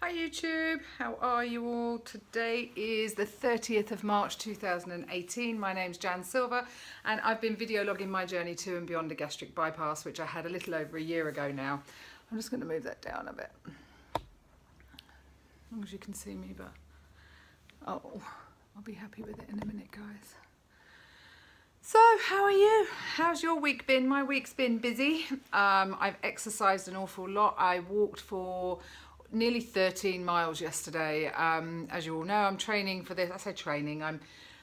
Hi YouTube, how are you all? Today is the 30th of March 2018. My name's Jan Silver and I've been video logging my journey to and beyond a gastric bypass, which I had a little over a year ago now. I'm just going to move that down a bit, as long as you can see me, but oh, I'll be happy with it in a minute, guys. So, how are you? How's your week been? My week's been busy. I've exercised an awful lot. I walked for nearly 13 miles yesterday. As you all know, I'm training for this. I say training.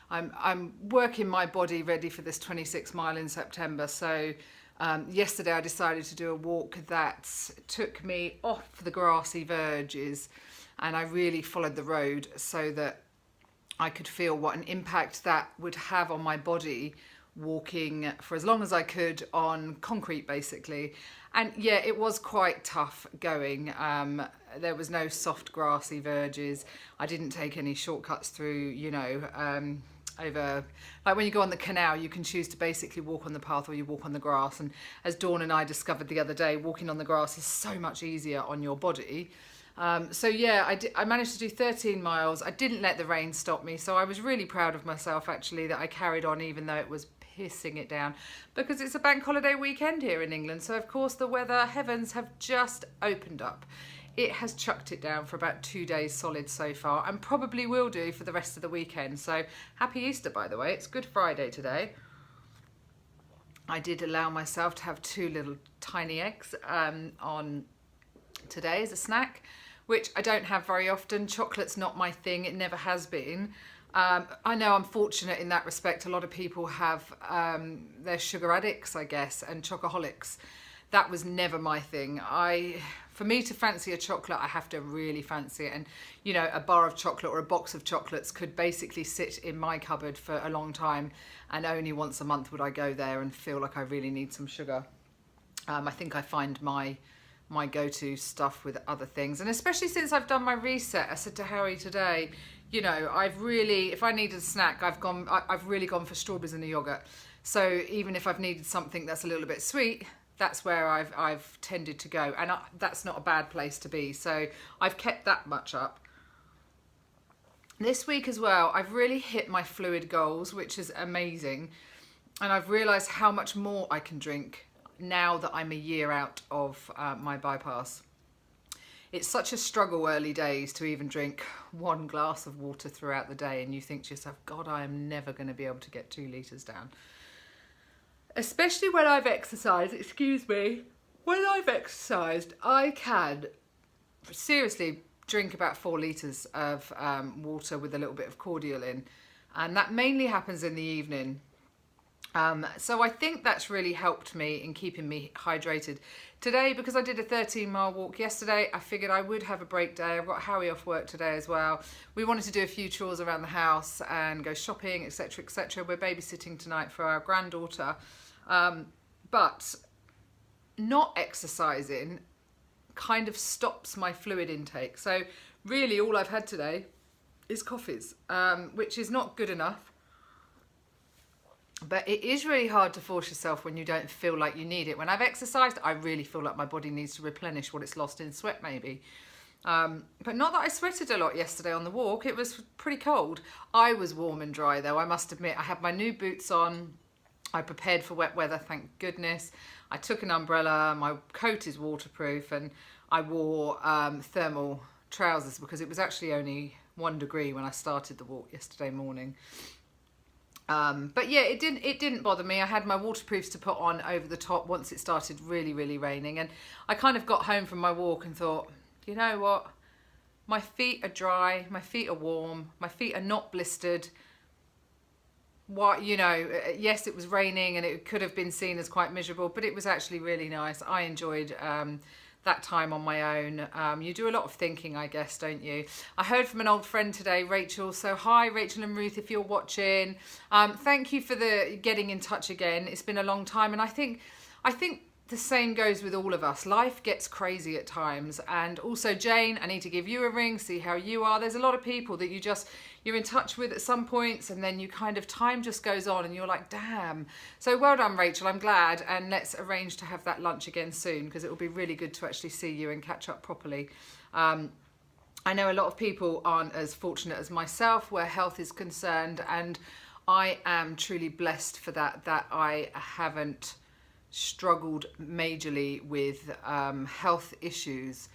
I'm working my body ready for this 26 mile in September. So yesterday I decided to do a walk that took me off the grassy verges, and I really followed the road so that I could feel what an impact that would have on my body, walking for as long as I could on concrete basically. And yeah, it was quite tough going. There was no soft grassy verges. I didn't take any shortcuts through, you know, over, like when you go on the canal, you can choose to basically walk on the path or you walk on the grass. And as Dawn and I discovered the other day, walking on the grass is so much easier on your body. So yeah, I managed to do 13 miles. I didn't let the rain stop me, so I was really proud of myself actually that I carried on even though it was pissing it down, because it's a bank holiday weekend here in England. So of course the weather heavens have just opened up. It has chucked it down for about 2 days solid so far, and probably will do for the rest of the weekend. So happy Easter, by the way. It's Good Friday today. I did allow myself to have 2 little tiny eggs on today as a snack, which I don't have very often. Chocolate's not my thing, it never has been. I know I'm fortunate in that respect. A lot of people have, they're sugar addicts, I guess, and chocoholics. That was never my thing. For me to fancy a chocolate, I have to really fancy it. And, you know, a bar of chocolate or a box of chocolates could basically sit in my cupboard for a long time, and only once a month would I go there and feel like I really need some sugar. I think I find my go-to stuff with other things, and especially since I've done my reset. I said to Harry today, you know, I've really, if I needed a snack, I've really gone for strawberries in a yogurt. So even if I've needed something that's a little bit sweet, that's where I've tended to go, and that's not a bad place to be. So I've kept that much up. This week as well, I've really hit my fluid goals, which is amazing, and I've realised how much more I can drink now that I'm a year out of my bypass. It's such a struggle early days to even drink 1 glass of water throughout the day, and you think to yourself, God, I am never going to be able to get 2 litres down. Especially when I've exercised, excuse me, when I've exercised, I can seriously drink about 4 litres of water with a little bit of cordial in, and that mainly happens in the evening. So I think that's really helped me in keeping me hydrated. Today, because I did a 13-mile walk yesterday, I figured I would have a break day. I've got Harry off work today as well. We wanted to do a few chores around the house and go shopping, etc, etc. We're babysitting tonight for our granddaughter. But not exercising kind of stops my fluid intake. So really all I've had today is coffees, which is not good enough. But it is really hard to force yourself when you don't feel like you need it. When I've exercised, I really feel like my body needs to replenish what it's lost in sweat maybe. But not that I sweated a lot yesterday on the walk. It was pretty cold. I was warm and dry though, I must admit. I had my new boots on. I prepared for wet weather, thank goodness. I took an umbrella, my coat is waterproof, and I wore thermal trousers because it was actually only 1 degree when I started the walk yesterday morning. But yeah, it didn't bother me. I had my waterproofs to put on over the top once it started really, really raining. And I kind of got home from my walk and thought, you know what? My feet are dry, my feet are warm, my feet are not blistered. What, you know, yes, it was raining and it could have been seen as quite miserable, but it was actually really nice. I enjoyed that time on my own. You do a lot of thinking, I guess, don't you? I heard from an old friend today, Rachel. So hi, Rachel and Ruth, if you're watching. Thank you for the getting in touch again. It's been a long time, and I think the same goes with all of us. Life gets crazy at times. And also, Jane, I need to give you a ring, see how you are. There's a lot of people that you're in touch with at some points, and then you kind of, time just goes on and you're like, damn. So well done, Rachel, I'm glad. And let's arrange to have that lunch again soon, because it will be really good to actually see you and catch up properly. I know a lot of people aren't as fortunate as myself where health is concerned, and I am truly blessed for that I haven't struggled majorly with health issues.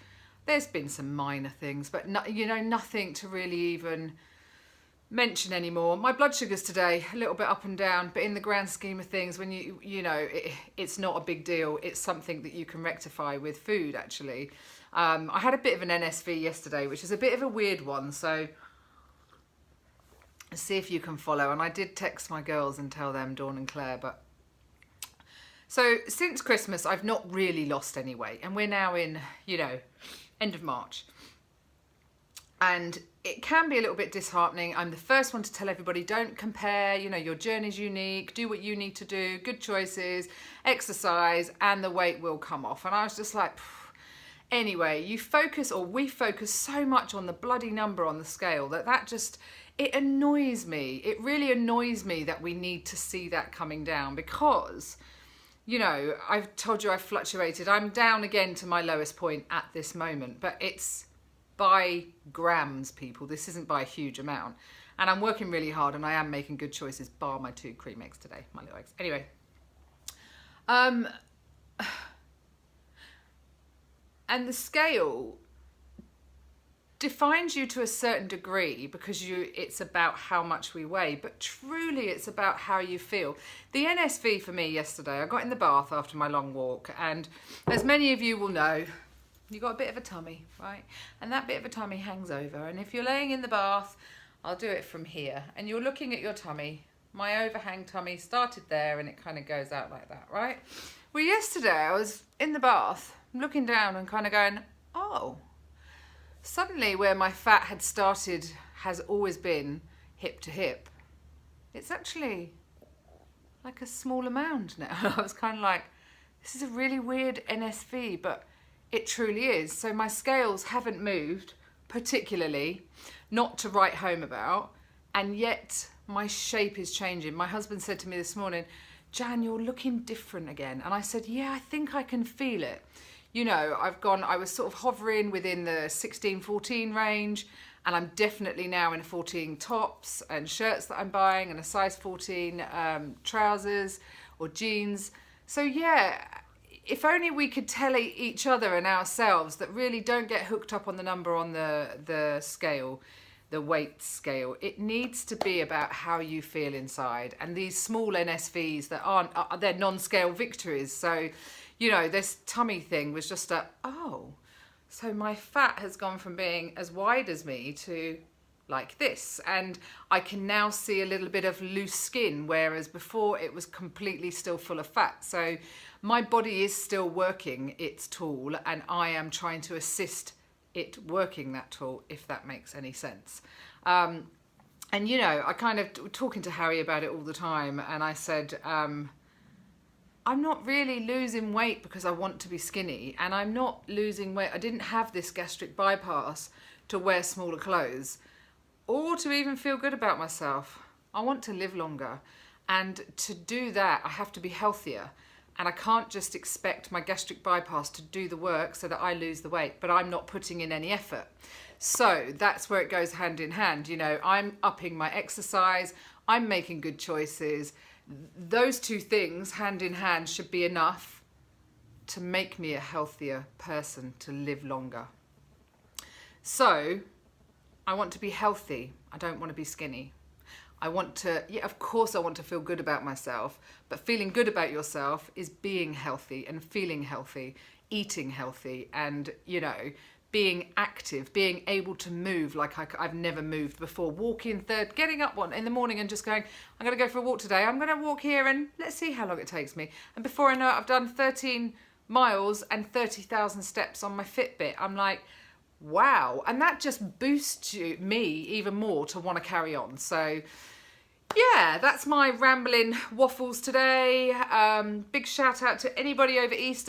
There's been some minor things, but nothing to really even mention anymore. My blood sugars today a little bit up and down, but in the grand scheme of things, when it's not a big deal. It's something that you can rectify with food, actually. I had a bit of an NSV yesterday, which is a bit of a weird one, so see if you can follow. And I did text my girls and tell them, Dawn and Claire, but so since Christmas I've not really lost any weight, and we're now in end of March, and it can be a little bit disheartening. I'm the first one to tell everybody, don't compare, your journey's unique, do what you need to do, good choices, exercise, and the weight will come off. And I was just like, anyway, we focus so much on the bloody number on the scale that just, it annoys me. It really annoys me that we need to see that coming down, because, I've told you I've fluctuated. I'm down again to my lowest point at this moment, but it's by grams, people. This isn't by a huge amount. And I'm working really hard, and I am making good choices, bar my 2 cream eggs today, my little eggs. Anyway, and the scale defines you to a certain degree because it's about how much we weigh, but truly it's about how you feel. The NSV for me yesterday, I got in the bath after my long walk, and as many of you will know, you got a bit of a tummy, right? And that bit of a tummy hangs over, and if you're laying in the bath, I'll do it from here, and you're looking at your tummy, my overhang tummy started there and it kind of goes out like that, right? Well, yesterday I was in the bath looking down and kind of going, oh, suddenly where my fat had started has always been hip to hip. It's actually like a smaller mound now. I was kind of like, this is a really weird NSV, but it truly is. So my scales haven't moved particularly, not to write home about, and yet my shape is changing. My husband said to me this morning, Jan, you're looking different again. And I said, yeah, I think I can feel it. I was sort of hovering within the 16, 14 range, and I'm definitely now in 14 tops and shirts that I'm buying, and a size 14 trousers or jeans. So yeah, if only we could tell each other and ourselves that really don't get hooked up on the number on the scale, the weight scale. It needs to be about how you feel inside. And these small NSVs that they're non-scale victories. So, this tummy thing was just so my fat has gone from being as wide as me to like this. And I can now see a little bit of loose skin, whereas before it was completely still full of fat. So my body is still working its tool, and I am trying to assist it working that tool, if that makes any sense. I kind of talking to Harry about it all the time, and I said, I'm not really losing weight because I want to be skinny, and I'm not losing weight. I didn't have this gastric bypass to wear smaller clothes or to even feel good about myself. I want to live longer, and to do that I have to be healthier, and I can't just expect my gastric bypass to do the work so that I lose the weight, but I'm not putting in any effort. So that's where it goes hand in hand. I'm upping my exercise, I'm making good choices. Those two things hand in hand should be enough to make me a healthier person, to live longer. So I want to be healthy. I don't want to be skinny. Of course I want to feel good about myself, but feeling good about yourself is being healthy and feeling healthy, eating healthy, and, being active, being able to move like I've never moved before. Getting up in the morning and just going, I'm going to go for a walk today. I'm going to walk here and let's see how long it takes me. And before I know it, I've done 13 miles and 30,000 steps on my Fitbit. I'm like, wow. And that just boosts me even more to want to carry on. So yeah, that's my rambling waffles today. Big shout out to anybody over Easter